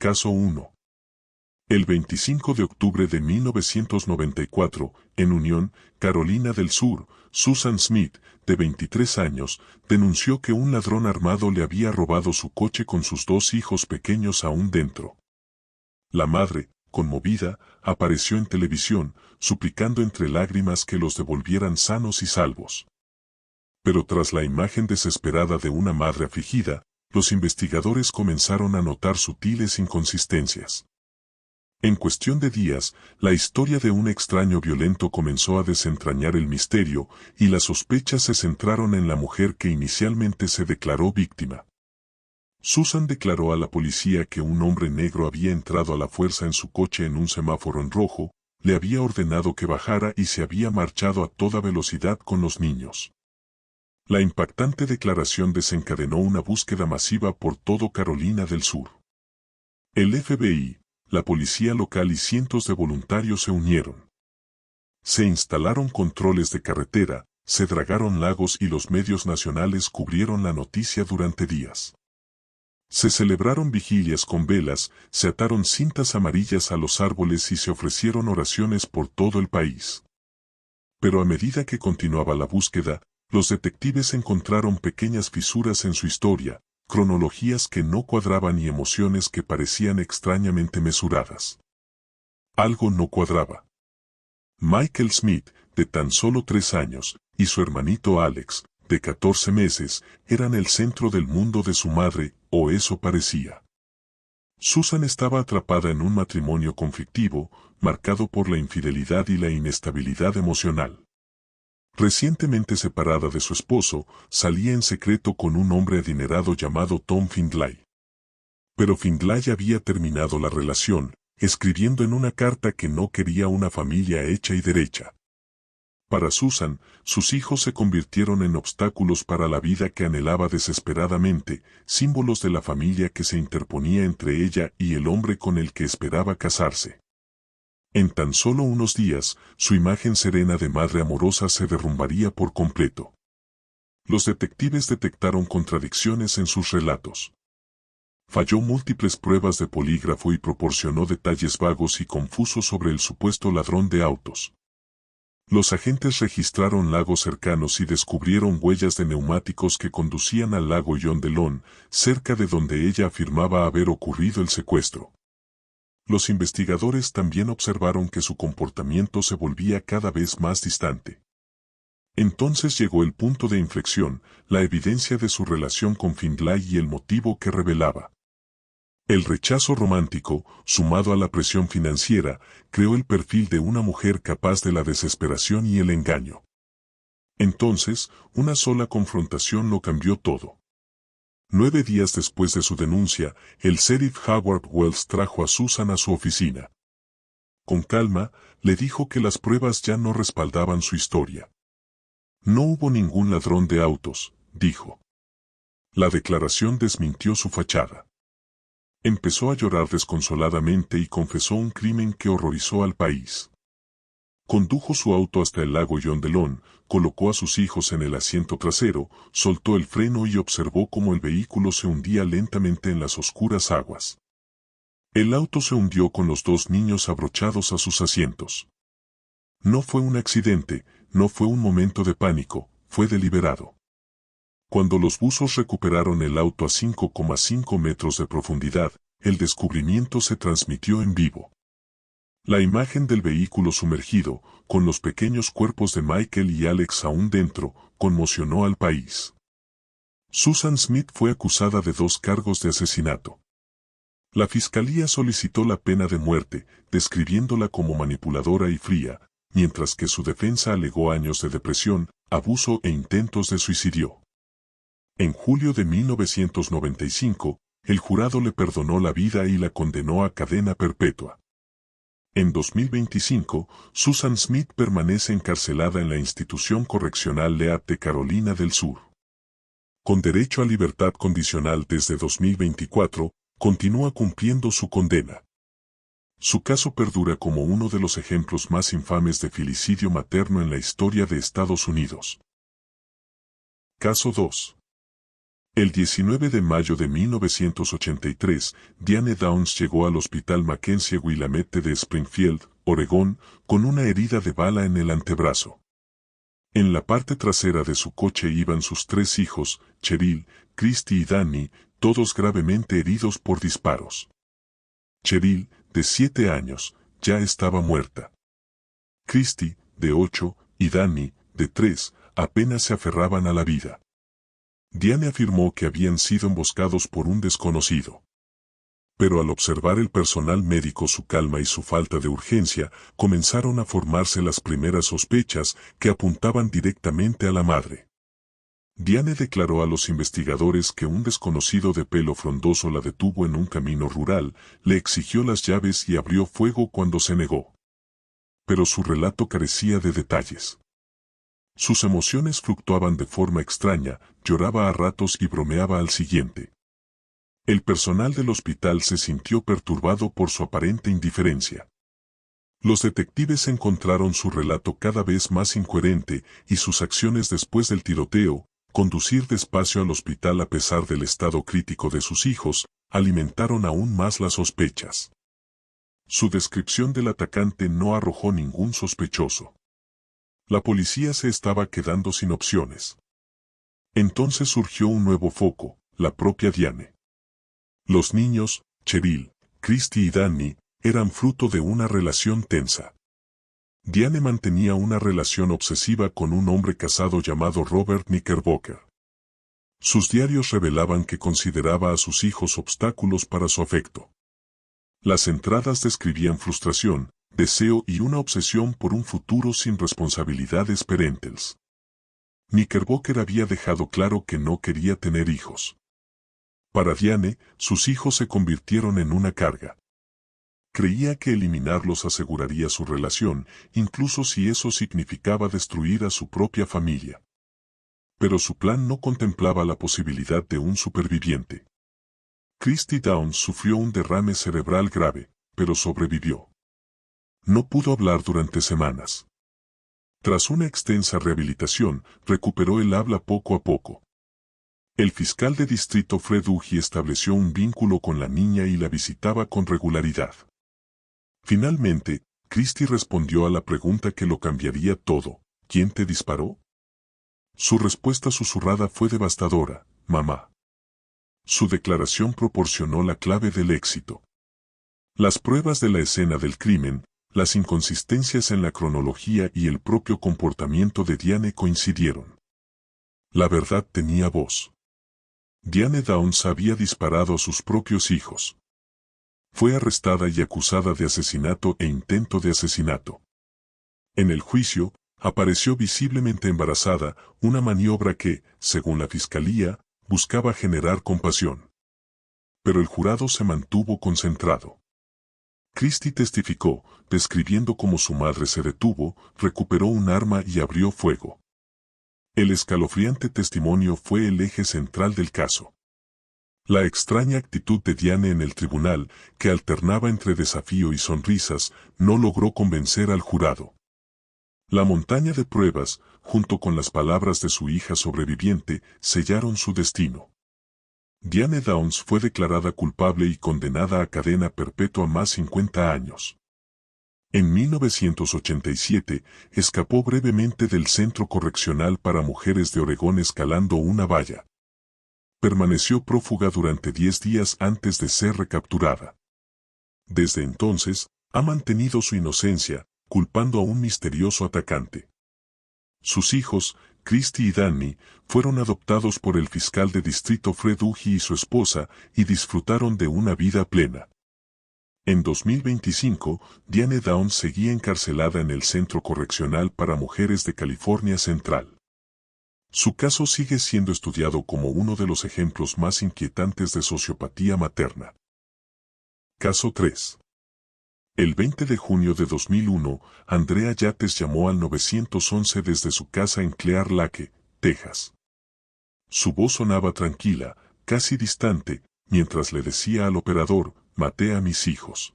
Caso 1. El 25 de octubre de 1994, en Unión, Carolina del Sur, Susan Smith, de 23 años, denunció que un ladrón armado le había robado su coche con sus 2 hijos pequeños aún dentro. La madre, conmovida, apareció en televisión, suplicando entre lágrimas que los devolvieran sanos y salvos. Pero tras la imagen desesperada de una madre afligida, los investigadores comenzaron a notar sutiles inconsistencias. En cuestión de días, la historia de un extraño violento comenzó a desentrañar el misterio, y las sospechas se centraron en la mujer que inicialmente se declaró víctima. Susan declaró a la policía que un hombre negro había entrado a la fuerza en su coche en un semáforo en rojo, le había ordenado que bajara y se había marchado a toda velocidad con los niños. La impactante declaración desencadenó una búsqueda masiva por todo Carolina del Sur. El FBI, la policía local y cientos de voluntarios se unieron. Se instalaron controles de carretera, se dragaron lagos y los medios nacionales cubrieron la noticia durante días. Se celebraron vigilias con velas, se ataron cintas amarillas a los árboles y se ofrecieron oraciones por todo el país. Pero a medida que continuaba la búsqueda, los detectives encontraron pequeñas fisuras en su historia, cronologías que no cuadraban y emociones que parecían extrañamente mesuradas. Algo no cuadraba. Michael Smith, de tan solo 3 años, y su hermanito Alex, de 14 meses, eran el centro del mundo de su madre, o eso parecía. Susan estaba atrapada en un matrimonio conflictivo, marcado por la infidelidad y la inestabilidad emocional. Recientemente separada de su esposo, salía en secreto con un hombre adinerado llamado Tom Findlay. Pero Findlay había terminado la relación, escribiendo en una carta que no quería una familia hecha y derecha. Para Susan, sus hijos se convirtieron en obstáculos para la vida que anhelaba desesperadamente, símbolos de la familia que se interponía entre ella y el hombre con el que esperaba casarse. En tan solo unos días, su imagen serena de madre amorosa se derrumbaría por completo. Los detectives detectaron contradicciones en sus relatos. Falló múltiples pruebas de polígrafo y proporcionó detalles vagos y confusos sobre el supuesto ladrón de autos. Los agentes registraron lagos cercanos y descubrieron huellas de neumáticos que conducían al lago John Delon, cerca de donde ella afirmaba haber ocurrido el secuestro. Los investigadores también observaron que su comportamiento se volvía cada vez más distante. Entonces llegó el punto de inflexión, la evidencia de su relación con Findlay y el motivo que revelaba. El rechazo romántico, sumado a la presión financiera, creó el perfil de una mujer capaz de la desesperación y el engaño. Entonces, una sola confrontación lo cambió todo. 9 días después de su denuncia, el sheriff Howard Wells trajo a Susan a su oficina. Con calma, le dijo que las pruebas ya no respaldaban su historia. No hubo ningún ladrón de autos, dijo. La declaración desmintió su fachada. Empezó a llorar desconsoladamente y confesó un crimen que horrorizó al país. Condujo su auto hasta el lago John Delon, colocó a sus hijos en el asiento trasero, soltó el freno y observó cómo el vehículo se hundía lentamente en las oscuras aguas. El auto se hundió con los 2 niños abrochados a sus asientos. No fue un accidente, no fue un momento de pánico, fue deliberado. Cuando los buzos recuperaron el auto a 5,5 metros de profundidad, el descubrimiento se transmitió en vivo. La imagen del vehículo sumergido, con los pequeños cuerpos de Michael y Alex aún dentro, conmocionó al país. Susan Smith fue acusada de 2 cargos de asesinato. La fiscalía solicitó la pena de muerte, describiéndola como manipuladora y fría, mientras que su defensa alegó años de depresión, abuso e intentos de suicidio. En julio de 1995, el jurado le perdonó la vida y la condenó a cadena perpetua. En 2025, Susan Smith permanece encarcelada en la institución correccional Lead de Carolina del Sur. Con derecho a libertad condicional desde 2024, continúa cumpliendo su condena. Su caso perdura como uno de los ejemplos más infames de filicidio materno en la historia de Estados Unidos. Caso 2. El 19 de mayo de 1983, Diane Downs llegó al Hospital Mackenzie Willamette de Springfield, Oregón, con una herida de bala en el antebrazo. En la parte trasera de su coche iban sus 3 hijos, Cheryl, Christy y Danny, todos gravemente heridos por disparos. Cheryl, de 7 años, ya estaba muerta. Christy, de 8, y Danny, de 3, apenas se aferraban a la vida. Diane afirmó que habían sido emboscados por un desconocido. Pero al observar el personal médico su calma y su falta de urgencia, comenzaron a formarse las primeras sospechas que apuntaban directamente a la madre. Diane declaró a los investigadores que un desconocido de pelo frondoso la detuvo en un camino rural, le exigió las llaves y abrió fuego cuando se negó. Pero su relato carecía de detalles. Sus emociones fluctuaban de forma extraña, lloraba a ratos y bromeaba al siguiente. El personal del hospital se sintió perturbado por su aparente indiferencia. Los detectives encontraron su relato cada vez más incoherente y sus acciones después del tiroteo, conducir despacio al hospital a pesar del estado crítico de sus hijos, alimentaron aún más las sospechas. Su descripción del atacante no arrojó ningún sospechoso. La policía se estaba quedando sin opciones. Entonces surgió un nuevo foco, la propia Diane. Los niños, Cheryl, Christy y Danny, eran fruto de una relación tensa. Diane mantenía una relación obsesiva con un hombre casado llamado Robert Knickerbocker. Sus diarios revelaban que consideraba a sus hijos obstáculos para su afecto. Las entradas describían frustración, deseo y una obsesión por un futuro sin responsabilidades parentales. Knickerbocker había dejado claro que no quería tener hijos. Para Diane, sus hijos se convirtieron en una carga. Creía que eliminarlos aseguraría su relación, incluso si eso significaba destruir a su propia familia. Pero su plan no contemplaba la posibilidad de un superviviente. Christy Downs sufrió un derrame cerebral grave, pero sobrevivió. No pudo hablar durante semanas. Tras una extensa rehabilitación, recuperó el habla poco a poco. El fiscal de distrito Fred Ugly estableció un vínculo con la niña y la visitaba con regularidad. Finalmente, Christy respondió a la pregunta que lo cambiaría todo: ¿quién te disparó? Su respuesta susurrada fue devastadora: mamá. Su declaración proporcionó la clave del éxito. Las pruebas de la escena del crimen, las inconsistencias en la cronología y el propio comportamiento de Diane coincidieron. La verdad tenía voz. Diane Downs había disparado a sus propios hijos. Fue arrestada y acusada de asesinato e intento de asesinato. En el juicio, apareció visiblemente embarazada, una maniobra que, según la fiscalía, buscaba generar compasión. Pero el jurado se mantuvo concentrado. Christy testificó, describiendo cómo su madre se detuvo, recuperó un arma y abrió fuego. El escalofriante testimonio fue el eje central del caso. La extraña actitud de Diane en el tribunal, que alternaba entre desafío y sonrisas, no logró convencer al jurado. La montaña de pruebas, junto con las palabras de su hija sobreviviente, sellaron su destino. Diane Downs fue declarada culpable y condenada a cadena perpetua más 50 años. En 1987, escapó brevemente del Centro Correccional para Mujeres de Oregón escalando una valla. Permaneció prófuga durante 10 días antes de ser recapturada. Desde entonces, ha mantenido su inocencia, culpando a un misterioso atacante. Sus hijos, Christy y Danny, fueron adoptados por el fiscal de distrito Fred Ugly y su esposa, y disfrutaron de una vida plena. En 2025, Diane Downs seguía encarcelada en el Centro Correccional para Mujeres de California Central. Su caso sigue siendo estudiado como uno de los ejemplos más inquietantes de sociopatía materna. Caso 3. El 20 de junio de 2001, Andrea Yates llamó al 911 desde su casa en Clear Lake, Texas. Su voz sonaba tranquila, casi distante, mientras le decía al operador: «Maté a mis hijos».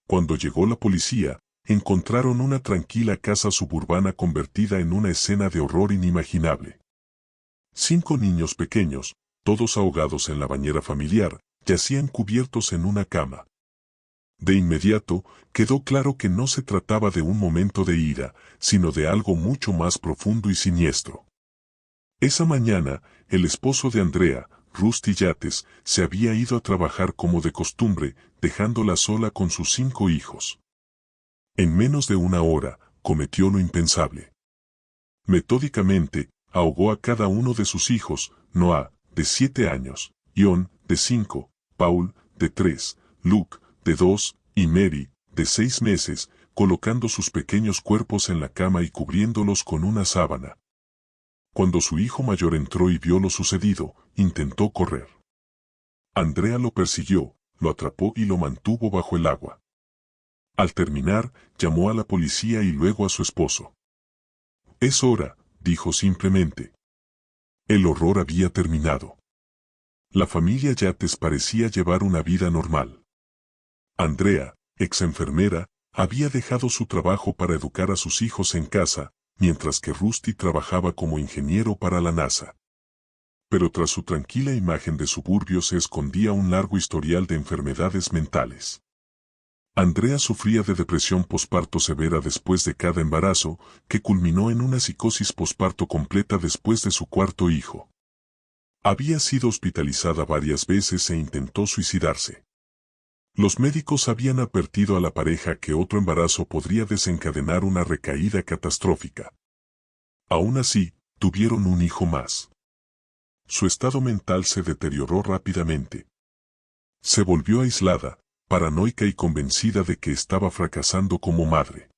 Cuando llegó la policía, encontraron una tranquila casa suburbana convertida en una escena de horror inimaginable. 5 niños pequeños, todos ahogados en la bañera familiar, yacían cubiertos en una cama. De inmediato, quedó claro que no se trataba de un momento de ira, sino de algo mucho más profundo y siniestro. Esa mañana, el esposo de Andrea, Rusty Yates, se había ido a trabajar como de costumbre, dejándola sola con sus 5 hijos. En menos de una hora, cometió lo impensable. Metódicamente, ahogó a cada uno de sus hijos: Noah, de 7 años, Ion, de 5, Paul, de 3, Luke, de 2, y Mary, de 6 meses, colocando sus pequeños cuerpos en la cama y cubriéndolos con una sábana. Cuando su hijo mayor entró y vio lo sucedido, intentó correr. Andrea lo persiguió, lo atrapó y lo mantuvo bajo el agua. Al terminar, llamó a la policía y luego a su esposo. «Es hora», dijo simplemente. El horror había terminado. La familia Yates parecía llevar una vida normal. Andrea, ex enfermera, había dejado su trabajo para educar a sus hijos en casa, mientras que Rusty trabajaba como ingeniero para la NASA. Pero tras su tranquila imagen de suburbio se escondía un largo historial de enfermedades mentales. Andrea sufría de depresión posparto severa después de cada embarazo, que culminó en una psicosis posparto completa después de su 4.º hijo. Había sido hospitalizada varias veces e intentó suicidarse. Los médicos habían advertido a la pareja que otro embarazo podría desencadenar una recaída catastrófica. Aún así, tuvieron un hijo más. Su estado mental se deterioró rápidamente. Se volvió aislada, paranoica y convencida de que estaba fracasando como madre.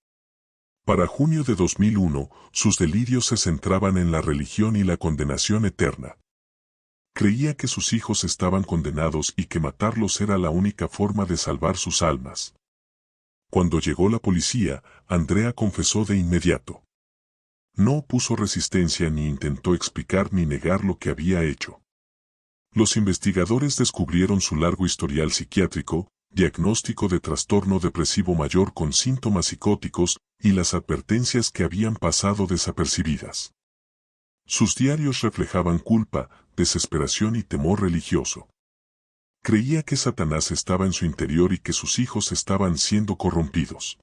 Para junio de 2001, sus delirios se centraban en la religión y la condenación eterna. Creía que sus hijos estaban condenados y que matarlos era la única forma de salvar sus almas. Cuando llegó la policía, Andrea confesó de inmediato. No opuso resistencia ni intentó explicar ni negar lo que había hecho. Los investigadores descubrieron su largo historial psiquiátrico, diagnóstico de trastorno depresivo mayor con síntomas psicóticos y las advertencias que habían pasado desapercibidas. Sus diarios reflejaban culpa, desesperación y temor religioso. Creía que Satanás estaba en su interior y que sus hijos estaban siendo corrompidos.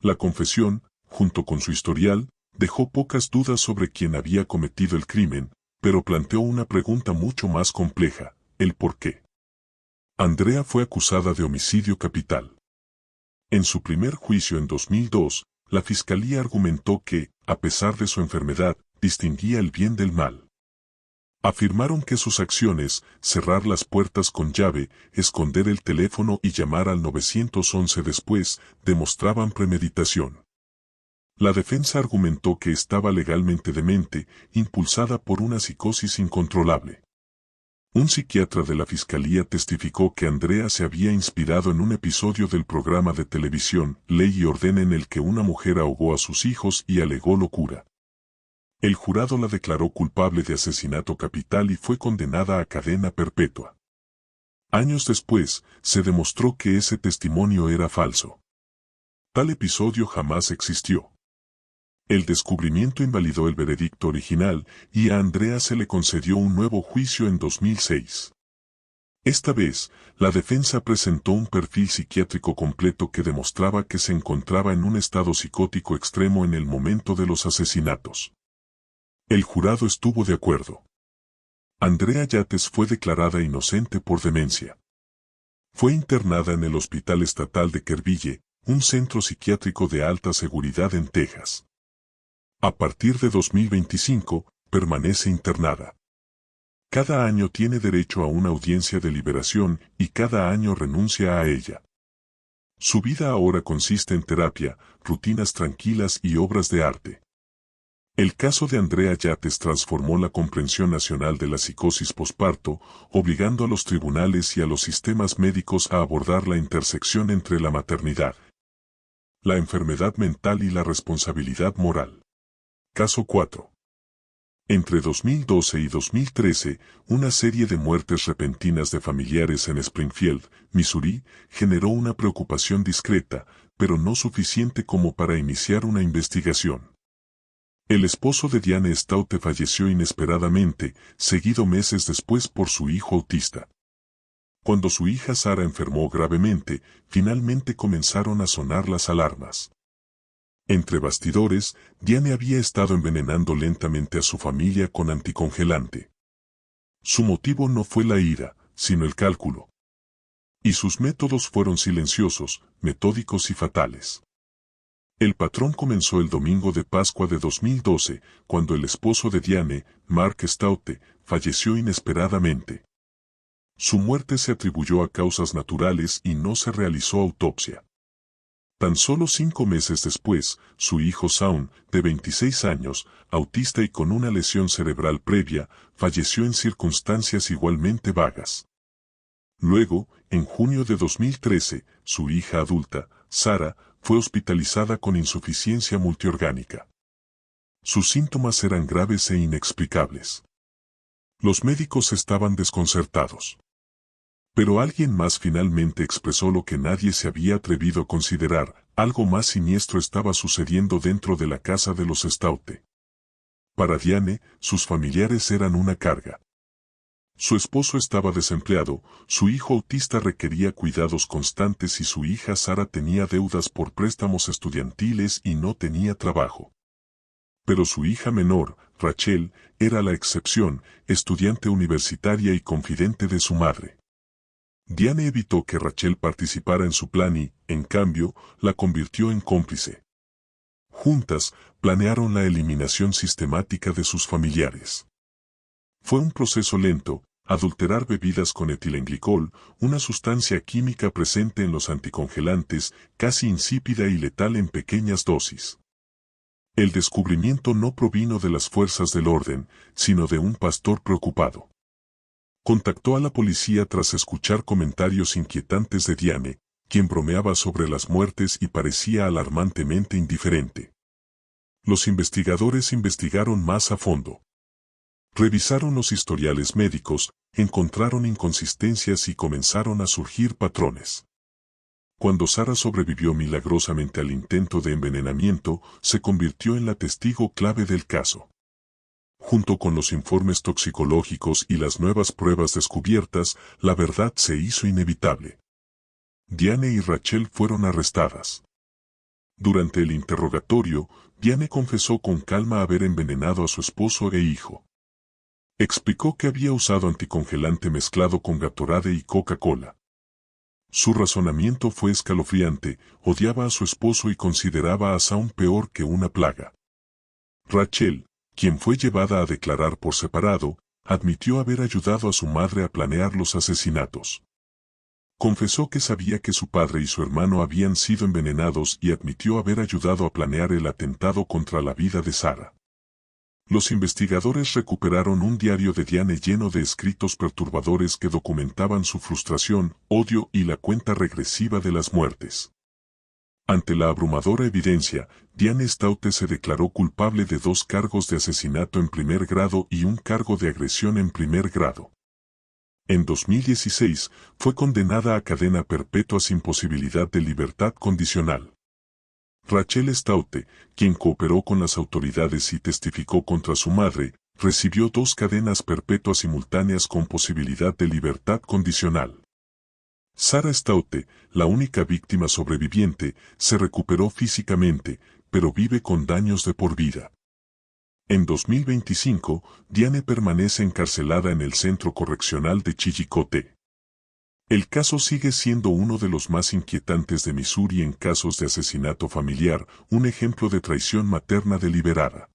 La confesión, junto con su historial, dejó pocas dudas sobre quién había cometido el crimen, pero planteó una pregunta mucho más compleja: el por qué. Andrea fue acusada de homicidio capital. En su primer juicio en 2002, la fiscalía argumentó que, a pesar de su enfermedad, distinguía el bien del mal. Afirmaron que sus acciones, cerrar las puertas con llave, esconder el teléfono y llamar al 911 después, demostraban premeditación. La defensa argumentó que estaba legalmente demente, impulsada por una psicosis incontrolable. Un psiquiatra de la fiscalía testificó que Andrea se había inspirado en un episodio del programa de televisión Ley y Orden en el que una mujer ahogó a sus hijos y alegó locura. El jurado la declaró culpable de asesinato capital y fue condenada a cadena perpetua. Años después, se demostró que ese testimonio era falso. Tal episodio jamás existió. El descubrimiento invalidó el veredicto original y a Andrea se le concedió un nuevo juicio en 2006. Esta vez, la defensa presentó un perfil psiquiátrico completo que demostraba que se encontraba en un estado psicótico extremo en el momento de los asesinatos. El jurado estuvo de acuerdo. Andrea Yates fue declarada inocente por demencia. Fue internada en el Hospital Estatal de Kerrville, un centro psiquiátrico de alta seguridad en Texas. A partir de 2025, permanece internada. Cada año tiene derecho a una audiencia de liberación y cada año renuncia a ella. Su vida ahora consiste en terapia, rutinas tranquilas y obras de arte. El caso de Andrea Yates transformó la comprensión nacional de la psicosis posparto, obligando a los tribunales y a los sistemas médicos a abordar la intersección entre la maternidad, la enfermedad mental y la responsabilidad moral. Caso 4. Entre 2012 y 2013, una serie de muertes repentinas de familiares en Springfield, Missouri, generó una preocupación discreta, pero no suficiente como para iniciar una investigación. El esposo de Diane Staute falleció inesperadamente, seguido meses después por su hijo autista. Cuando su hija Sara enfermó gravemente, finalmente comenzaron a sonar las alarmas. Entre bastidores, Diane había estado envenenando lentamente a su familia con anticongelante. Su motivo no fue la ira, sino el cálculo. Y sus métodos fueron silenciosos, metódicos y fatales. El patrón comenzó el domingo de Pascua de 2012, cuando el esposo de Diane, Mark Staute, falleció inesperadamente. Su muerte se atribuyó a causas naturales y no se realizó autopsia. Tan solo 5 meses después, su hijo Shaun, de 26 años, autista y con una lesión cerebral previa, falleció en circunstancias igualmente vagas. Luego, en junio de 2013, su hija adulta, Sara, fue hospitalizada con insuficiencia multiorgánica. Sus síntomas eran graves e inexplicables. Los médicos estaban desconcertados. Pero alguien más finalmente expresó lo que nadie se había atrevido a considerar: algo más siniestro estaba sucediendo dentro de la casa de los Staute. Para Diane, sus familiares eran una carga. Su esposo estaba desempleado, su hijo autista requería cuidados constantes y su hija Sara tenía deudas por préstamos estudiantiles y no tenía trabajo. Pero su hija menor, Rachel, era la excepción, estudiante universitaria y confidente de su madre. Diane evitó que Rachel participara en su plan y, en cambio, la convirtió en cómplice. Juntas, planearon la eliminación sistemática de sus familiares. Fue un proceso lento: adulterar bebidas con etilenglicol, una sustancia química presente en los anticongelantes, casi insípida y letal en pequeñas dosis. El descubrimiento no provino de las fuerzas del orden, sino de un pastor preocupado. Contactó a la policía tras escuchar comentarios inquietantes de Diane, quien bromeaba sobre las muertes y parecía alarmantemente indiferente. Los investigadores investigaron más a fondo. Revisaron los historiales médicos, encontraron inconsistencias y comenzaron a surgir patrones. Cuando Sara sobrevivió milagrosamente al intento de envenenamiento, se convirtió en la testigo clave del caso. Junto con los informes toxicológicos y las nuevas pruebas descubiertas, la verdad se hizo inevitable. Diane y Rachel fueron arrestadas. Durante el interrogatorio, Diane confesó con calma haber envenenado a su esposo e hijo. Explicó que había usado anticongelante mezclado con Gatorade y Coca-Cola. Su razonamiento fue escalofriante: odiaba a su esposo y consideraba a Shaun peor que una plaga. Rachel, quien fue llevada a declarar por separado, admitió haber ayudado a su madre a planear los asesinatos. Confesó que sabía que su padre y su hermano habían sido envenenados y admitió haber ayudado a planear el atentado contra la vida de Sara. Los investigadores recuperaron un diario de Diane lleno de escritos perturbadores que documentaban su frustración, odio y la cuenta regresiva de las muertes. Ante la abrumadora evidencia, Diane Staute se declaró culpable de 2 cargos de asesinato en primer grado y un cargo de agresión en primer grado. En 2016, fue condenada a cadena perpetua sin posibilidad de libertad condicional. Rachel Staute, quien cooperó con las autoridades y testificó contra su madre, recibió 2 cadenas perpetuas simultáneas con posibilidad de libertad condicional. Sara Staute, la única víctima sobreviviente, se recuperó físicamente, pero vive con daños de por vida. En 2025, Diane permanece encarcelada en el Centro Correccional de Chillicothe. El caso sigue siendo uno de los más inquietantes de Missouri en casos de asesinato familiar, un ejemplo de traición materna deliberada.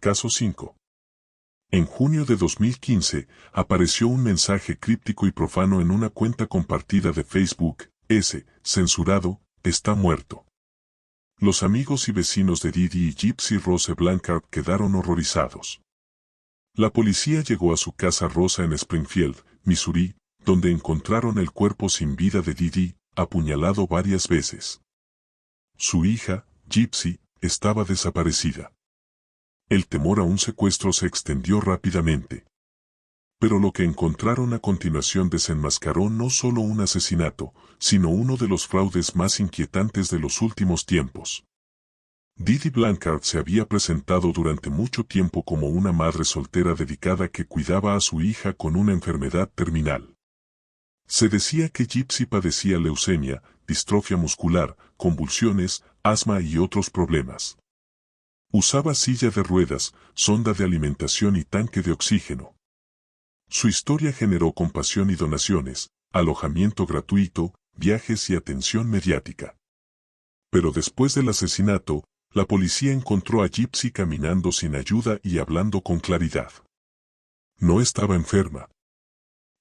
Caso 5. En junio de 2015, apareció un mensaje críptico y profano en una cuenta compartida de Facebook: censurado, está muerto. Los amigos y vecinos de Didi y Gypsy Rose Blanchard quedaron horrorizados. La policía llegó a su casa Rosa en Springfield, Missouri, donde encontraron el cuerpo sin vida de Didi, apuñalado varias veces. Su hija, Gypsy, estaba desaparecida. El temor a un secuestro se extendió rápidamente. Pero lo que encontraron a continuación desenmascaró no solo un asesinato, sino uno de los fraudes más inquietantes de los últimos tiempos. Didi Blanchard se había presentado durante mucho tiempo como una madre soltera dedicada que cuidaba a su hija con una enfermedad terminal. Se decía que Gypsy padecía leucemia, distrofia muscular, convulsiones, asma y otros problemas. Usaba silla de ruedas, sonda de alimentación y tanque de oxígeno. Su historia generó compasión y donaciones, alojamiento gratuito, viajes y atención mediática. Pero después del asesinato, la policía encontró a Gypsy caminando sin ayuda y hablando con claridad. No estaba enferma.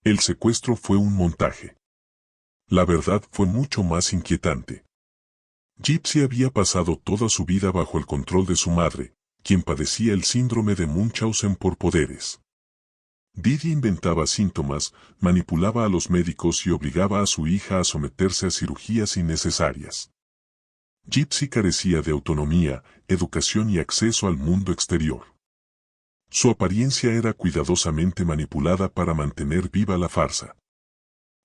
El secuestro fue un montaje. La verdad fue mucho más inquietante. Gypsy había pasado toda su vida bajo el control de su madre, quien padecía el síndrome de Munchausen por poderes. Didi inventaba síntomas, manipulaba a los médicos y obligaba a su hija a someterse a cirugías innecesarias. Gypsy carecía de autonomía, educación y acceso al mundo exterior. Su apariencia era cuidadosamente manipulada para mantener viva la farsa.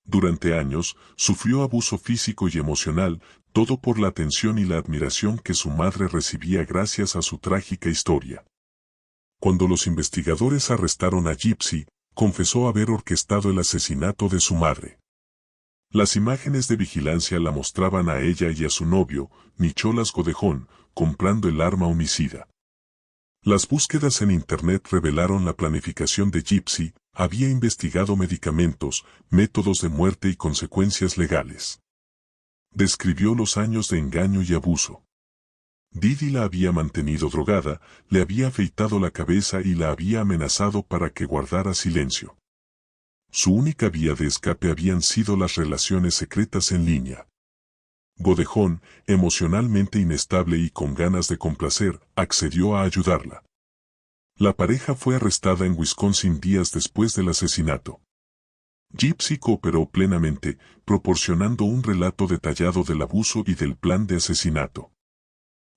Durante años, sufrió abuso físico y emocional, todo por la atención y la admiración que su madre recibía gracias a su trágica historia. Cuando los investigadores arrestaron a Gypsy, confesó haber orquestado el asesinato de su madre. Las imágenes de vigilancia la mostraban a ella y a su novio, Nicholas Godejón, comprando el arma homicida. Las búsquedas en Internet revelaron la planificación de Gypsy, había investigado medicamentos, métodos de muerte y consecuencias legales. Describió los años de engaño y abuso. Didi la había mantenido drogada, le había afeitado la cabeza y la había amenazado para que guardara silencio. Su única vía de escape habían sido las relaciones secretas en línea. Godejón, emocionalmente inestable y con ganas de complacer, accedió a ayudarla. La pareja fue arrestada en Wisconsin días después del asesinato. Gypsy cooperó plenamente, proporcionando un relato detallado del abuso y del plan de asesinato.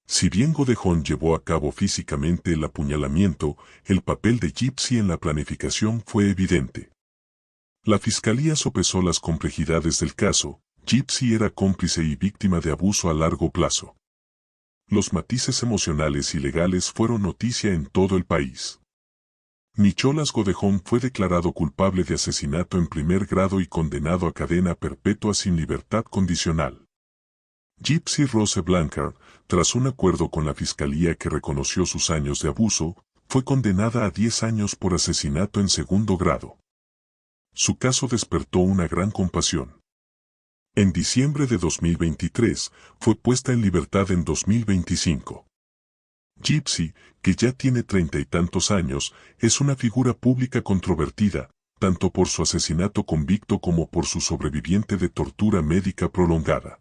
Si bien Godejón llevó a cabo físicamente el apuñalamiento, el papel de Gypsy en la planificación fue evidente. La fiscalía sopesó las complejidades del caso. Gypsy era cómplice y víctima de abuso a largo plazo. Los matices emocionales y legales fueron noticia en todo el país. Nicholas Godejón fue declarado culpable de asesinato en primer grado y condenado a cadena perpetua sin libertad condicional. Gypsy Rose Blanchard, tras un acuerdo con la fiscalía que reconoció sus años de abuso, fue condenada a 10 años por asesinato en segundo grado. Su caso despertó una gran compasión. En diciembre de 2023, fue puesta en libertad en 2025. Gypsy, que ya tiene 30 y tantos años, es una figura pública controvertida, tanto por su asesinato convicto como por su sobreviviente de tortura médica prolongada.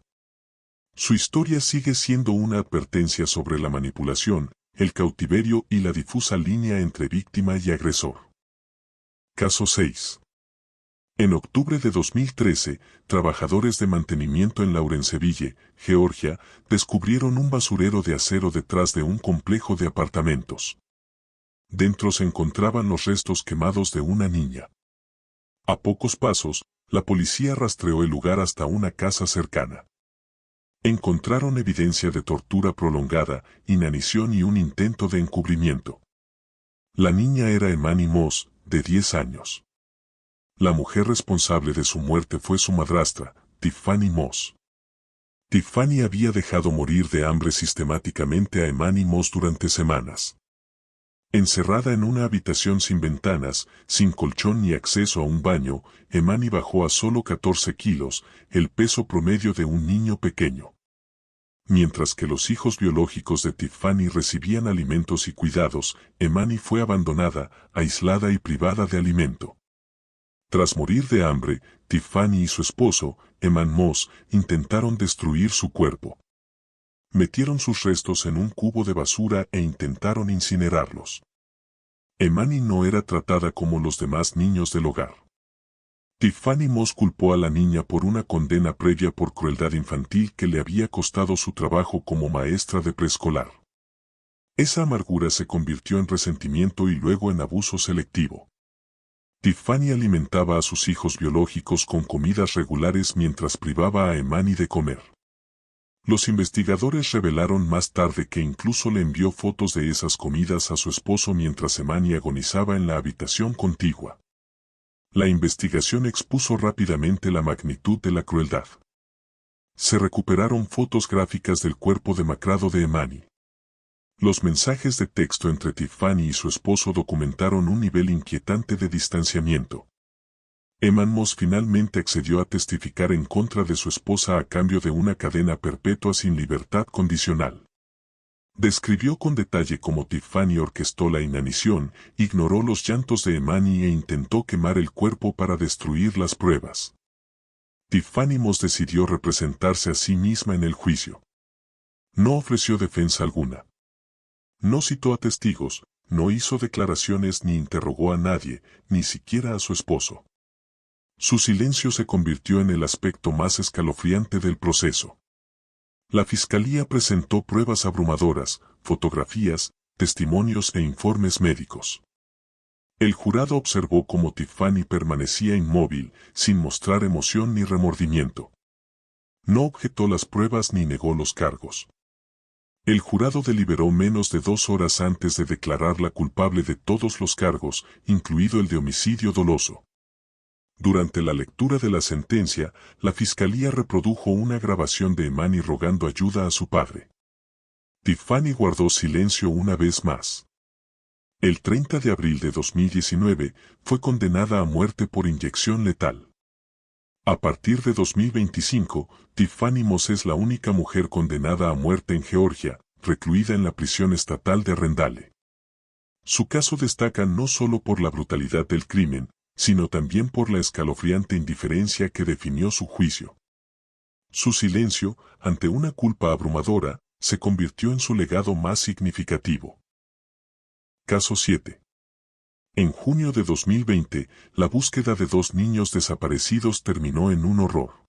Su historia sigue siendo una advertencia sobre la manipulación, el cautiverio y la difusa línea entre víctima y agresor. Caso 6. En octubre de 2013, trabajadores de mantenimiento en Lawrenceville, Georgia, descubrieron un basurero de acero detrás de un complejo de apartamentos. Dentro se encontraban los restos quemados de una niña. A pocos pasos, la policía rastreó el lugar hasta una casa cercana. Encontraron evidencia de tortura prolongada, inanición y un intento de encubrimiento. La niña era Emani Moss, de 10 años. La mujer responsable de su muerte fue su madrastra, Tiffany Moss. Tiffany había dejado morir de hambre sistemáticamente a Emani Moss durante semanas. Encerrada en una habitación sin ventanas, sin colchón ni acceso a un baño, Emani bajó a solo 14 kilos, el peso promedio de un niño pequeño. Mientras que los hijos biológicos de Tiffany recibían alimentos y cuidados, Emani fue abandonada, aislada y privada de alimento. Tras morir de hambre, Tiffany y su esposo, Eman Moss, intentaron destruir su cuerpo. Metieron sus restos en un cubo de basura e intentaron incinerarlos. Emani no era tratada como los demás niños del hogar. Tiffany Moss culpó a la niña por una condena previa por crueldad infantil que le había costado su trabajo como maestra de preescolar. Esa amargura se convirtió en resentimiento y luego en abuso selectivo. Tiffany alimentaba a sus hijos biológicos con comidas regulares mientras privaba a Emani de comer. Los investigadores revelaron más tarde que incluso le envió fotos de esas comidas a su esposo mientras Emani agonizaba en la habitación contigua. La investigación expuso rápidamente la magnitud de la crueldad. Se recuperaron fotos gráficas del cuerpo demacrado de Emani. Los mensajes de texto entre Tiffany y su esposo documentaron un nivel inquietante de distanciamiento. Eman Moss finalmente accedió a testificar en contra de su esposa a cambio de una cadena perpetua sin libertad condicional. Describió con detalle cómo Tiffany orquestó la inanición, ignoró los llantos de Emani e intentó quemar el cuerpo para destruir las pruebas. Tiffany Moss decidió representarse a sí misma en el juicio. No ofreció defensa alguna. No citó a testigos, no hizo declaraciones ni interrogó a nadie, ni siquiera a su esposo. Su silencio se convirtió en el aspecto más escalofriante del proceso. La fiscalía presentó pruebas abrumadoras, fotografías, testimonios e informes médicos. El jurado observó cómo Tiffany permanecía inmóvil, sin mostrar emoción ni remordimiento. No objetó las pruebas ni negó los cargos. El jurado deliberó menos de 2 horas antes de declararla culpable de todos los cargos, incluido el de homicidio doloso. Durante la lectura de la sentencia, la fiscalía reprodujo una grabación de Emani rogando ayuda a su padre. Tiffany guardó silencio una vez más. El 30 de abril de 2019, fue condenada a muerte por inyección letal. A partir de 2025, Tiffany Moss es la única mujer condenada a muerte en Georgia, recluida en la prisión estatal de Rendale. Su caso destaca no solo por la brutalidad del crimen, sino también por la escalofriante indiferencia que definió su juicio. Su silencio, ante una culpa abrumadora, se convirtió en su legado más significativo. Caso 7. En junio de 2020, la búsqueda de 2 niños desaparecidos terminó en un horror.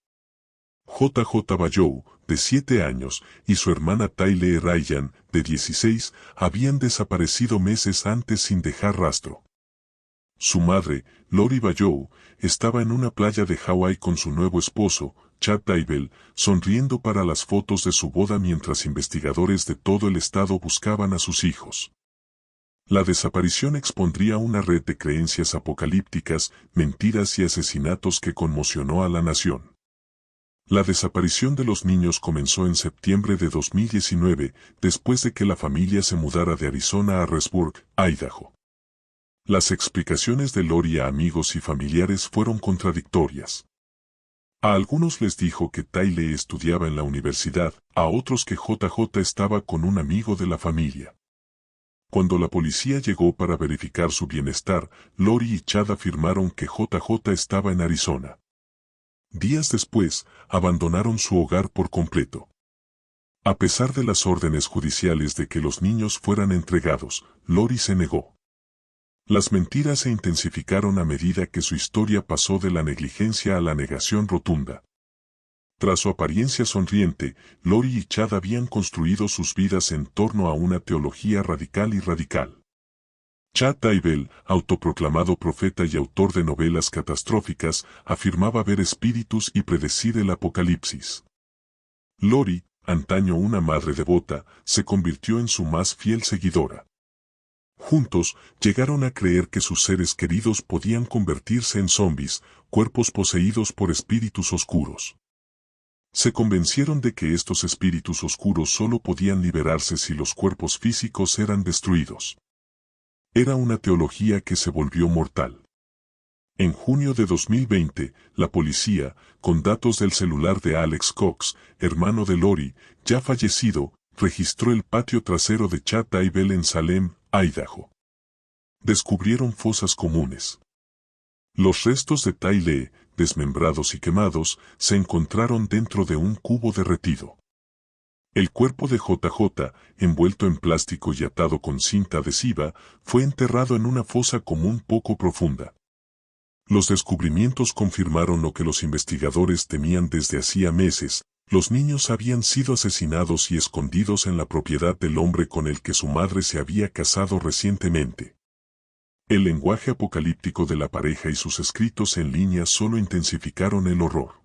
J.J. Bayou, de 7 años, y su hermana Tylee Ryan, de 16, habían desaparecido meses antes sin dejar rastro. Su madre, Lori Bayou, estaba en una playa de Hawái con su nuevo esposo, Chad Daybell, sonriendo para las fotos de su boda mientras investigadores de todo el estado buscaban a sus hijos. La desaparición expondría una red de creencias apocalípticas, mentiras y asesinatos que conmocionó a la nación. La desaparición de los niños comenzó en septiembre de 2019, después de que la familia se mudara de Arizona a Rexburg, Idaho. Las explicaciones de Lori a amigos y familiares fueron contradictorias. A algunos les dijo que Tylee estudiaba en la universidad, a otros que JJ estaba con un amigo de la familia. Cuando la policía llegó para verificar su bienestar, Lori y Chad afirmaron que JJ estaba en Arizona. Días después, abandonaron su hogar por completo. A pesar de las órdenes judiciales de que los niños fueran entregados, Lori se negó. Las mentiras se intensificaron a medida que su historia pasó de la negligencia a la negación rotunda. Tras su apariencia sonriente, Lori y Chad habían construido sus vidas en torno a una teología radical y radical. Chad Daybell, autoproclamado profeta y autor de novelas catastróficas, afirmaba ver espíritus y predecir el apocalipsis. Lori, antaño una madre devota, se convirtió en su más fiel seguidora. Juntos, llegaron a creer que sus seres queridos podían convertirse en zombies, cuerpos poseídos por espíritus oscuros. Se convencieron de que estos espíritus oscuros solo podían liberarse si los cuerpos físicos eran destruidos. Era una teología que se volvió mortal. En junio de 2020, la policía, con datos del celular de Alex Cox, hermano de Lori, ya fallecido, registró el patio trasero de Chad Daybell en Salem, Idaho. Descubrieron fosas comunes. Los restos de Tylee, desmembrados y quemados, se encontraron dentro de un cubo derretido. El cuerpo de JJ, envuelto en plástico y atado con cinta adhesiva, fue enterrado en una fosa común poco profunda. Los descubrimientos confirmaron lo que los investigadores temían desde hacía meses: los niños habían sido asesinados y escondidos en la propiedad del hombre con el que su madre se había casado recientemente. El lenguaje apocalíptico de la pareja y sus escritos en línea solo intensificaron el horror.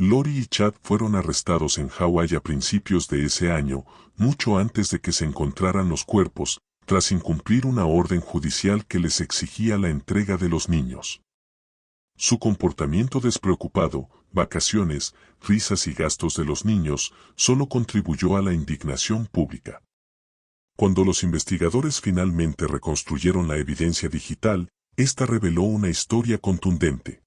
Lori y Chad fueron arrestados en Hawái a principios de ese año, mucho antes de que se encontraran los cuerpos, tras incumplir una orden judicial que les exigía la entrega de los niños. Su comportamiento despreocupado, vacaciones, risas y gastos de los niños, solo contribuyó a la indignación pública. Cuando los investigadores finalmente reconstruyeron la evidencia digital, esta reveló una historia contundente.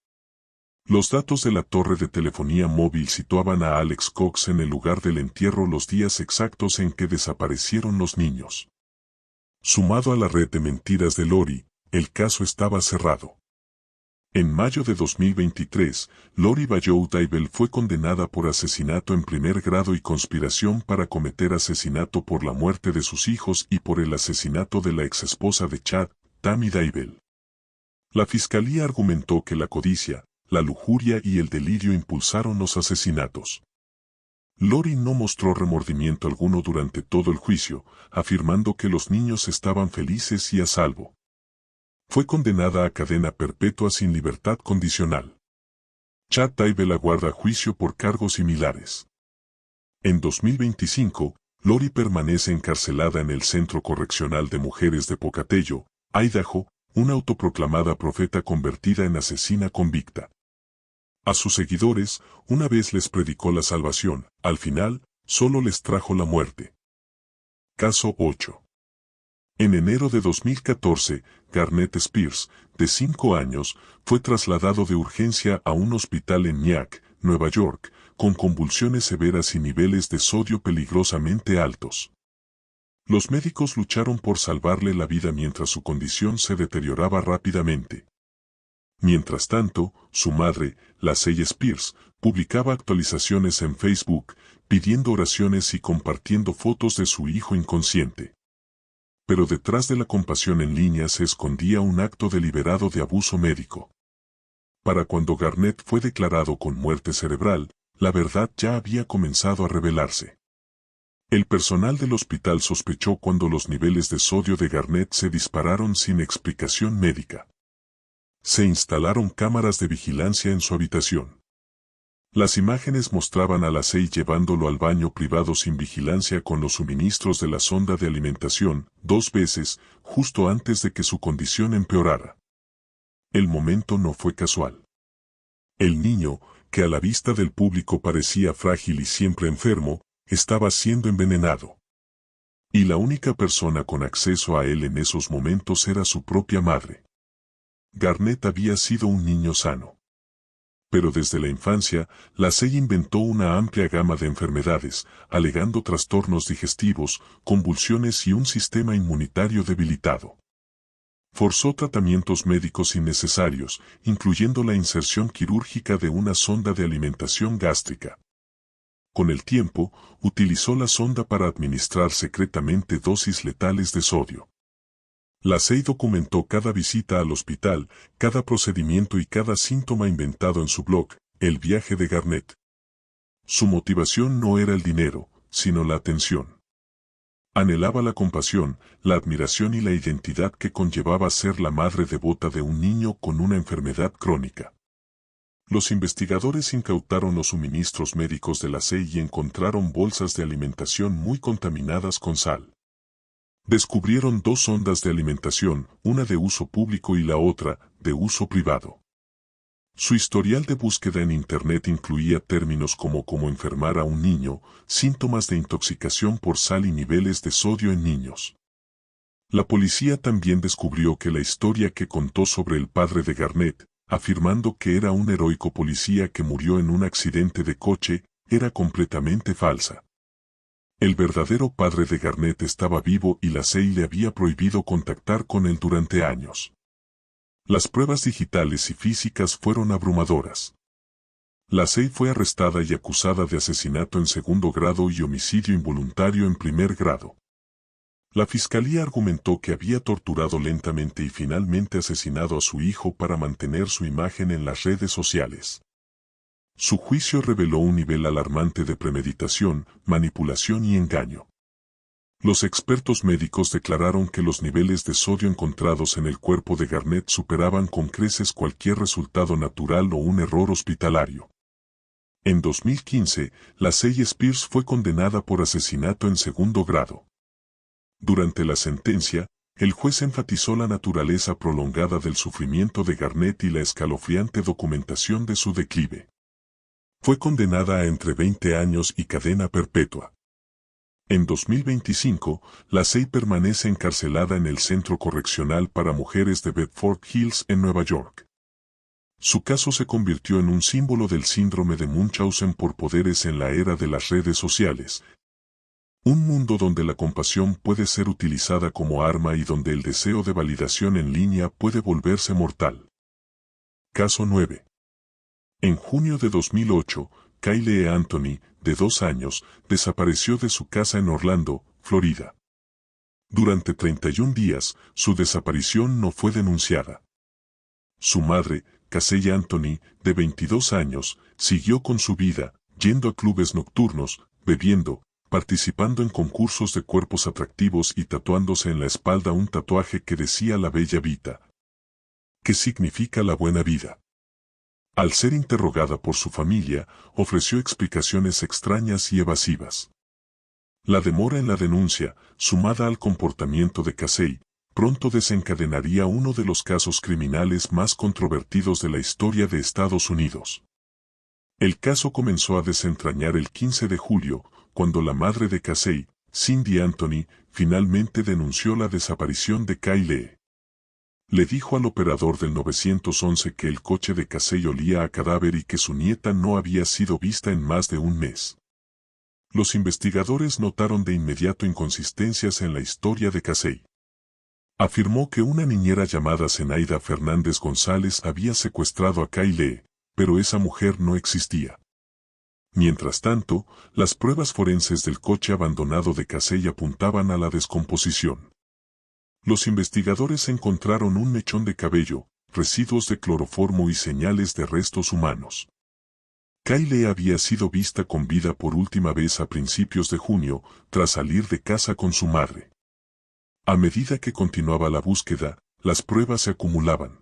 Los datos de la torre de telefonía móvil situaban a Alex Cox en el lugar del entierro los días exactos en que desaparecieron los niños. Sumado a la red de mentiras de Lori, el caso estaba cerrado. En mayo de 2023, Lori Bayou Daible fue condenada por asesinato en primer grado y conspiración para cometer asesinato por la muerte de sus hijos y por el asesinato de la exesposa de Chad, Tammy Daible. La fiscalía argumentó que la codicia, la lujuria y el delirio impulsaron los asesinatos. Lori no mostró remordimiento alguno durante todo el juicio, afirmando que los niños estaban felices y a salvo. Fue condenada a cadena perpetua sin libertad condicional. Chad Daible aguarda juicio por cargos similares. En 2025, Lori permanece encarcelada en el Centro Correccional de Mujeres de Pocatello, Idaho, una autoproclamada profeta convertida en asesina convicta. A sus seguidores, una vez les predicó la salvación, al final, solo les trajo la muerte. Caso 8. En enero de 2014, Garnett Spears, de 5 años, fue trasladado de urgencia a un hospital en Nyack, Nueva York, con convulsiones severas y niveles de sodio peligrosamente altos. Los médicos lucharon por salvarle la vida mientras su condición se deterioraba rápidamente. Mientras tanto, su madre, Lacey Spears, publicaba actualizaciones en Facebook, pidiendo oraciones y compartiendo fotos de su hijo inconsciente. Pero detrás de la compasión en línea se escondía un acto deliberado de abuso médico. Para cuando Garnett fue declarado con muerte cerebral, la verdad ya había comenzado a revelarse. El personal del hospital sospechó cuando los niveles de sodio de Garnett se dispararon sin explicación médica. Se instalaron cámaras de vigilancia en su habitación. Las imágenes mostraban a Lacey llevándolo al baño privado sin vigilancia con los suministros de la sonda de alimentación, 2 veces, justo antes de que su condición empeorara. El momento no fue casual. El niño, que a la vista del público parecía frágil y siempre enfermo, estaba siendo envenenado. Y la única persona con acceso a él en esos momentos era su propia madre. Garnett había sido un niño sano. Pero desde la infancia, Lacey inventó una amplia gama de enfermedades, alegando trastornos digestivos, convulsiones y un sistema inmunitario debilitado. Forzó tratamientos médicos innecesarios, incluyendo la inserción quirúrgica de una sonda de alimentación gástrica. Con el tiempo, utilizó la sonda para administrar secretamente dosis letales de sodio. Lacey documentó cada visita al hospital, cada procedimiento y cada síntoma inventado en su blog, El viaje de Garnett. Su motivación no era el dinero, sino la atención. Anhelaba la compasión, la admiración y la identidad que conllevaba ser la madre devota de un niño con una enfermedad crónica. Los investigadores incautaron los suministros médicos de Lacey y encontraron bolsas de alimentación muy contaminadas con sal. Descubrieron 2 sondas de alimentación, una de uso público y la otra, de uso privado. Su historial de búsqueda en Internet incluía términos como cómo enfermar a un niño, síntomas de intoxicación por sal y niveles de sodio en niños. La policía también descubrió que la historia que contó sobre el padre de Garnett, afirmando que era un heroico policía que murió en un accidente de coche, era completamente falsa. El verdadero padre de Garnett estaba vivo y Lacey le había prohibido contactar con él durante años. Las pruebas digitales y físicas fueron abrumadoras. Lacey fue arrestada y acusada de asesinato en segundo grado y homicidio involuntario en primer grado. La fiscalía argumentó que había torturado lentamente y finalmente asesinado a su hijo para mantener su imagen en las redes sociales. Su juicio reveló un nivel alarmante de premeditación, manipulación y engaño. Los expertos médicos declararon que los niveles de sodio encontrados en el cuerpo de Garnett superaban con creces cualquier resultado natural o un error hospitalario. En 2015, Lacey Spears fue condenada por asesinato en segundo grado. Durante la sentencia, el juez enfatizó la naturaleza prolongada del sufrimiento de Garnett y la escalofriante documentación de su declive. Fue condenada a entre 20 años y cadena perpetua. En 2025, Lacey permanece encarcelada en el Centro Correccional para Mujeres de Bedford Hills en Nueva York. Su caso se convirtió en un símbolo del síndrome de Munchausen por poderes en la era de las redes sociales. Un mundo donde la compasión puede ser utilizada como arma y donde el deseo de validación en línea puede volverse mortal. Caso 9. En junio de 2008, Kyle Anthony, de 2 años, desapareció de su casa en Orlando, Florida. Durante 31 días, su desaparición no fue denunciada. Su madre, Casey Anthony, de 22 años, siguió con su vida, yendo a clubes nocturnos, bebiendo, participando en concursos de cuerpos atractivos y tatuándose en la espalda un tatuaje que decía La Bella Vita, que significa la buena vida. Al ser interrogada por su familia, ofreció explicaciones extrañas y evasivas. La demora en la denuncia, sumada al comportamiento de Casey, pronto desencadenaría uno de los casos criminales más controvertidos de la historia de Estados Unidos. El caso comenzó a desentrañar el 15 de julio, cuando la madre de Casey, Cindy Anthony, finalmente denunció la desaparición de Kyle. Le dijo al operador del 911 que el coche de Casey olía a cadáver y que su nieta no había sido vista en más de un mes. Los investigadores notaron de inmediato inconsistencias en la historia de Casey. Afirmó que una niñera llamada Zenaida Fernández González había secuestrado a Kyle, pero esa mujer no existía. Mientras tanto, las pruebas forenses del coche abandonado de Casey apuntaban a la descomposición. Los investigadores encontraron un mechón de cabello, residuos de cloroformo y señales de restos humanos. Kyle había sido vista con vida por última vez a principios de junio, tras salir de casa con su madre. A medida que continuaba la búsqueda, las pruebas se acumulaban.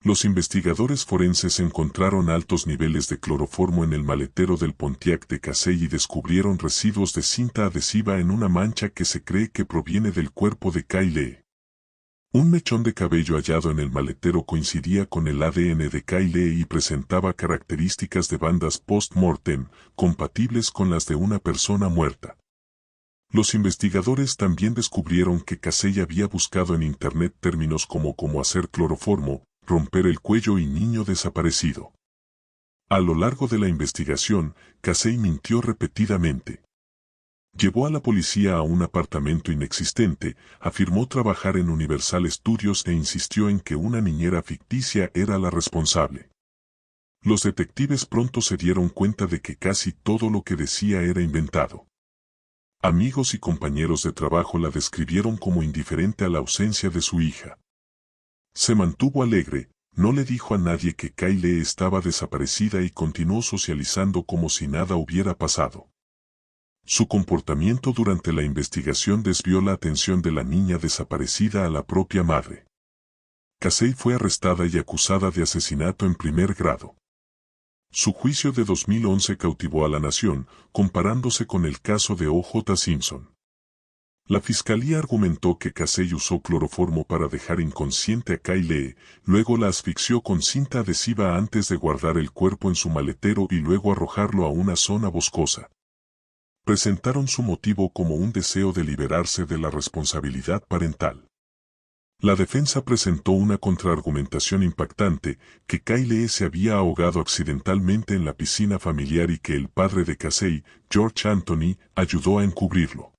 Los investigadores forenses encontraron altos niveles de cloroformo en el maletero del Pontiac de Casey y descubrieron residuos de cinta adhesiva en una mancha que se cree que proviene del cuerpo de Kyle. Un mechón de cabello hallado en el maletero coincidía con el ADN de Kyle y presentaba características de bandas post-mortem, compatibles con las de una persona muerta. Los investigadores también descubrieron que Casey había buscado en Internet términos como cómo hacer cloroformo, romper el cuello y niño desaparecido. A lo largo de la investigación, Casey mintió repetidamente. Llevó a la policía a un apartamento inexistente, afirmó trabajar en Universal Studios e insistió en que una niñera ficticia era la responsable. Los detectives pronto se dieron cuenta de que casi todo lo que decía era inventado. Amigos y compañeros de trabajo la describieron como indiferente a la ausencia de su hija. Se mantuvo alegre, no le dijo a nadie que Kyle estaba desaparecida y continuó socializando como si nada hubiera pasado. Su comportamiento durante la investigación desvió la atención de la niña desaparecida a la propia madre. Casey fue arrestada y acusada de asesinato en primer grado. Su juicio de 2011 cautivó a la nación, comparándose con el caso de O.J. Simpson. La fiscalía argumentó que Casey usó cloroformo para dejar inconsciente a Kyle, luego la asfixió con cinta adhesiva antes de guardar el cuerpo en su maletero y luego arrojarlo a una zona boscosa. Presentaron su motivo como un deseo de liberarse de la responsabilidad parental. La defensa presentó una contraargumentación impactante, que Kyle se había ahogado accidentalmente en la piscina familiar y que el padre de Casey, George Anthony, ayudó a encubrirlo.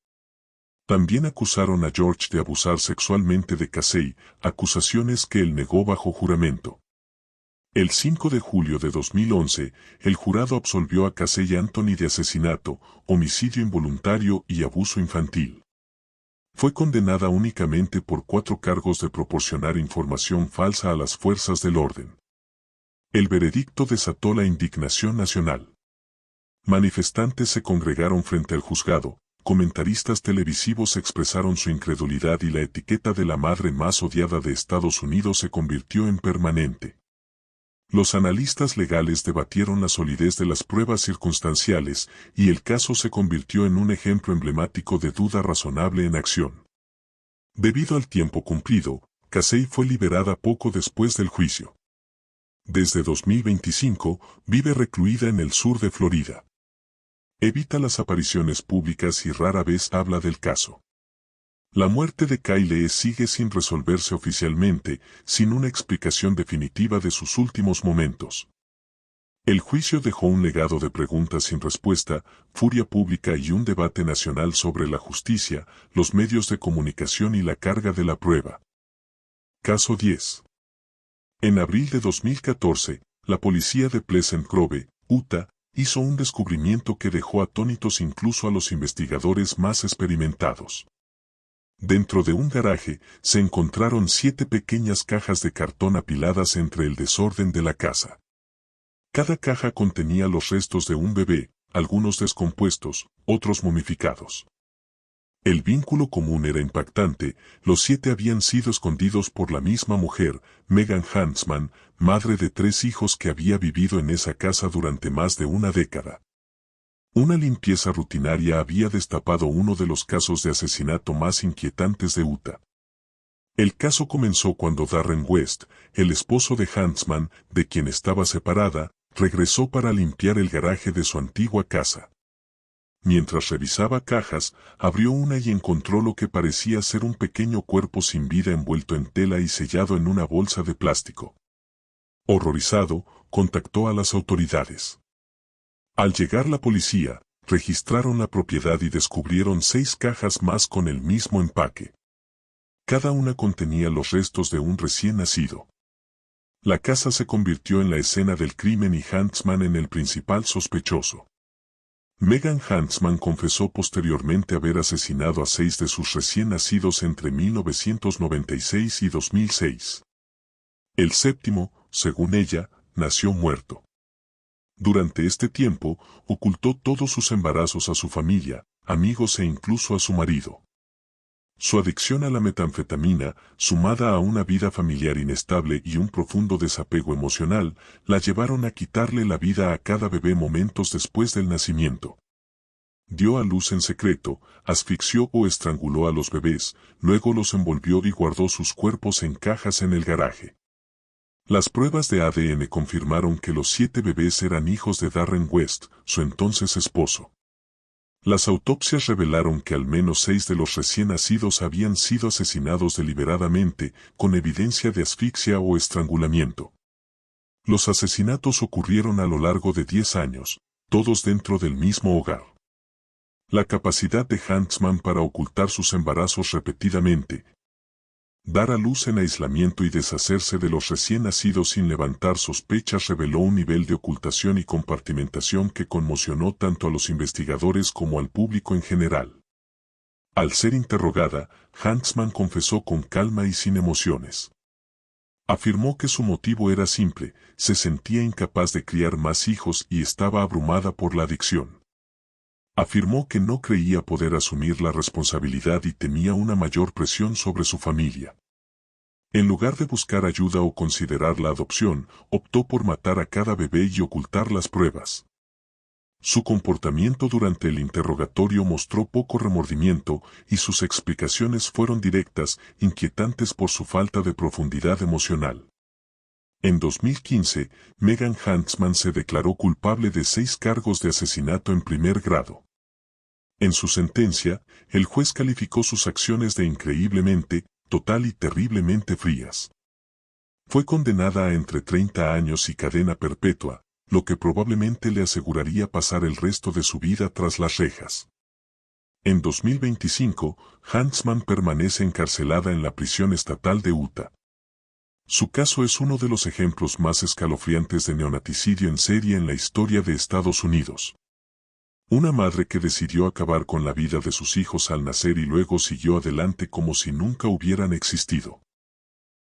También acusaron a George de abusar sexualmente de Casey, acusaciones que él negó bajo juramento. El 5 de julio de 2011, el jurado absolvió a Casey Anthony de asesinato, homicidio involuntario y abuso infantil. Fue condenada únicamente por 4 cargos de proporcionar información falsa a las fuerzas del orden. El veredicto desató la indignación nacional. Manifestantes se congregaron frente al juzgado, comentaristas televisivos expresaron su incredulidad y la etiqueta de la madre más odiada de Estados Unidos se convirtió en permanente. Los analistas legales debatieron la solidez de las pruebas circunstanciales y el caso se convirtió en un ejemplo emblemático de duda razonable en acción. Debido al tiempo cumplido, Casey fue liberada poco después del juicio. Desde 2025, vive recluida en el sur de Florida. Evita las apariciones públicas y rara vez habla del caso. La muerte de Kyle sigue sin resolverse oficialmente, sin una explicación definitiva de sus últimos momentos. El juicio dejó un legado de preguntas sin respuesta, furia pública y un debate nacional sobre la justicia, los medios de comunicación y la carga de la prueba. Caso 10. En abril de 2014, la policía de Pleasant Grove, Utah, hizo un descubrimiento que dejó atónitos incluso a los investigadores más experimentados. Dentro de un garaje, se encontraron 7 pequeñas cajas de cartón apiladas entre el desorden de la casa. Cada caja contenía los restos de un bebé, algunos descompuestos, otros momificados. El vínculo común era impactante, los 7 habían sido escondidos por la misma mujer, Megan Huntsman, madre de 3 hijos que había vivido en esa casa durante más de una década. Una limpieza rutinaria había destapado uno de los casos de asesinato más inquietantes de Utah. El caso comenzó cuando Darren West, el esposo de Huntsman, de quien estaba separada, regresó para limpiar el garaje de su antigua casa. Mientras revisaba cajas, abrió una y encontró lo que parecía ser un pequeño cuerpo sin vida envuelto en tela y sellado en una bolsa de plástico. Horrorizado, contactó a las autoridades. Al llegar la policía, registraron la propiedad y descubrieron 6 cajas más con el mismo empaque. Cada una contenía los restos de un recién nacido. La casa se convirtió en la escena del crimen y Huntsman en el principal sospechoso. Megan Huntsman confesó posteriormente haber asesinado a 6 de sus recién nacidos entre 1996 y 2006. El séptimo, según ella, nació muerto. Durante este tiempo, ocultó todos sus embarazos a su familia, amigos e incluso a su marido. Su adicción a la metanfetamina, sumada a una vida familiar inestable y un profundo desapego emocional, la llevaron a quitarle la vida a cada bebé momentos después del nacimiento. Dio a luz en secreto, asfixió o estranguló a los bebés, luego los envolvió y guardó sus cuerpos en cajas en el garaje. Las pruebas de ADN confirmaron que los 7 bebés eran hijos de Darren West, su entonces esposo. Las autopsias revelaron que al menos 6 de los recién nacidos habían sido asesinados deliberadamente, con evidencia de asfixia o estrangulamiento. Los asesinatos ocurrieron a lo largo de 10 años, todos dentro del mismo hogar. La capacidad de Huntsman para ocultar sus embarazos repetidamente, dar a luz en aislamiento y deshacerse de los recién nacidos sin levantar sospechas reveló un nivel de ocultación y compartimentación que conmocionó tanto a los investigadores como al público en general. Al ser interrogada, Huntsman confesó con calma y sin emociones. Afirmó que su motivo era simple, se sentía incapaz de criar más hijos y estaba abrumada por la adicción. Afirmó que no creía poder asumir la responsabilidad y temía una mayor presión sobre su familia. En lugar de buscar ayuda o considerar la adopción, optó por matar a cada bebé y ocultar las pruebas. Su comportamiento durante el interrogatorio mostró poco remordimiento y sus explicaciones fueron directas, inquietantes por su falta de profundidad emocional. En 2015, Megan Huntsman se declaró culpable de 6 cargos de asesinato en primer grado. En su sentencia, el juez calificó sus acciones de increíblemente, total y terriblemente frías. Fue condenada a entre 30 años y cadena perpetua, lo que probablemente le aseguraría pasar el resto de su vida tras las rejas. En 2025, Huntsman permanece encarcelada en la prisión estatal de Utah. Su caso es uno de los ejemplos más escalofriantes de neonaticidio en serie en la historia de Estados Unidos. Una madre que decidió acabar con la vida de sus hijos al nacer y luego siguió adelante como si nunca hubieran existido.